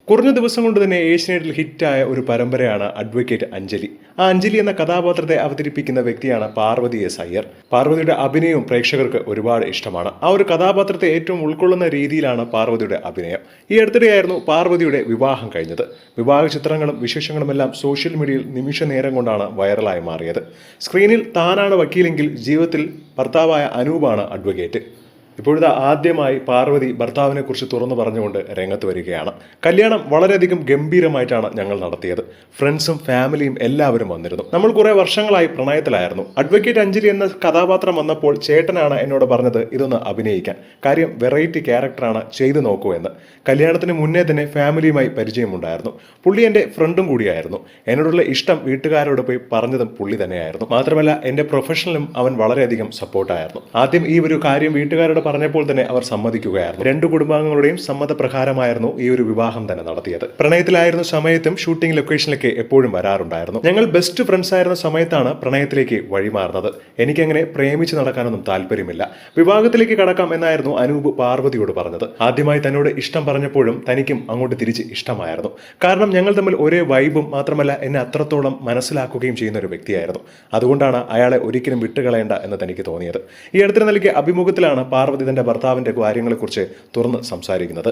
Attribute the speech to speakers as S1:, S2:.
S1: കുറഞ്ഞ ദിവസം കൊണ്ട് തന്നെ ഏഷ്യനെറ്റിൽ ഹിറ്റായ ഒരു പരമ്പരയാണ് അഡ്വക്കേറ്റ് അഞ്ജലി. ആ അഞ്ജലി എന്ന കഥാപാത്രത്തെ അവതരിപ്പിക്കുന്ന വ്യക്തിയാണ് പാർവതി എസ് അയ്യർ. പാർവതിയുടെ അഭിനയവും പ്രേക്ഷകർക്ക് ഒരുപാട് ഇഷ്ടമാണ്. ആ ഒരു കഥാപാത്രത്തെ ഏറ്റവും ഉൾക്കൊള്ളുന്ന രീതിയിലാണ് പാർവതിയുടെ അഭിനയം. ഈ അടുത്തിടെയായിരുന്നു പാർവതിയുടെ വിവാഹം കഴിഞ്ഞത്. വിവാഹ ചിത്രങ്ങളും വിശേഷങ്ങളുമെല്ലാം സോഷ്യൽ മീഡിയയിൽ നിമിഷ നേരം കൊണ്ടാണ് വൈറലായി മാറിയത്. സ്ക്രീനിൽ താനാണ് വക്കീലെങ്കിൽ ജീവിതത്തിൽ ഭർത്താവായ അനൂപാണ് അഡ്വക്കേറ്റ്. ഇപ്പോഴത്തെ ആദ്യമായി പാർവതി ഭർത്താവിനെ കുറിച്ച് തുറന്നു പറഞ്ഞുകൊണ്ട് രംഗത്ത് വരികയാണ്. കല്യാണം വളരെയധികം ഗംഭീരമായിട്ടാണ് ഞങ്ങൾ നടത്തിയത്. ഫ്രണ്ട്സും ഫാമിലിയും എല്ലാവരും വന്നിരുന്നു. നമ്മൾ കുറെ വർഷങ്ങളായി പ്രണയത്തിലായിരുന്നു. അഡ്വക്കേറ്റ് അഞ്ജലി എന്ന കഥാപാത്രം വന്നപ്പോൾ ചേട്ടനാണ് എന്നോട് പറഞ്ഞത് ഇതൊന്ന് അഭിനയിക്കാൻ, കാര്യം വെറൈറ്റി ക്യാരക്ടറാണ്, ചെയ്തു നോക്കൂ എന്ന്. കല്യാണത്തിന് മുന്നേ തന്നെ ഫാമിലിയുമായി പരിചയമുണ്ടായിരുന്നു. പുള്ളി എൻ്റെ ഫ്രണ്ടും കൂടിയായിരുന്നു. എന്നോടുള്ള ഇഷ്ടം വീട്ടുകാരോട് പോയി പറഞ്ഞതും പുള്ളി തന്നെയായിരുന്നു. മാത്രമല്ല എൻ്റെ പ്രൊഫഷനിലും അവൻ വളരെയധികം സപ്പോർട്ടായിരുന്നു. ആദ്യം ഈ ഒരു കാര്യം വീട്ടുകാരോട് പറഞ്ഞപ്പോൾ തന്നെ അവർ സമ്മതിക്കുകയായിരുന്നു. രണ്ടു കുടുംബാംഗങ്ങളുടെയും സമ്മതപ്രകാരമായിരുന്നു ഈ ഒരു വിവാഹം തന്നെ നടത്തിയത്. പ്രണയത്തിലായിരുന്ന സമയത്തും ഷൂട്ടിംഗ് ലൊക്കേഷനിലേക്ക് എപ്പോഴും വരാറുണ്ടായിരുന്നു. ഞങ്ങൾ ബെസ്റ്റ് ഫ്രണ്ട്സ് ആയിരുന്ന സമയത്താണ് പ്രണയത്തിലേക്ക് വഴിമാറുന്നത്. എനിക്കങ്ങനെ പ്രേമിച്ച് നടക്കാനൊന്നും താല്പര്യമില്ല. വിവാഹത്തിലേക്ക് കടക്കാം എന്നായിരുന്നു അനൂപ് പാർവതിയോട് പറഞ്ഞത്. ആദ്യമായി തന്നോട് ഇഷ്ടം പറഞ്ഞപ്പോഴും തനിക്കും അങ്ങോട്ട് തിരിച്ച് ഇഷ്ടമായിരുന്നു. കാരണം ഞങ്ങൾ തമ്മിൽ ഒരേ വൈബും മാത്രമല്ല എന്നെ അത്രത്തോളം മനസ്സിലാക്കുകയും ചെയ്യുന്ന ഒരു വ്യക്തിയായിരുന്നു. അതുകൊണ്ടാണ് അയാളെ ഒരിക്കലും വിട്ടുകളയേണ്ട എന്ന് തനിക്ക് തോന്നിയത്. ഈ അടുത്തിടെ നൽകിയ അഭിമുഖത്തിലാണ് പാർവതി തന്റെ ഭർത്താവിന്റെ കാര്യങ്ങളെക്കുറിച്ച് തുറന്ന് സംസാരിക്കുന്നത്.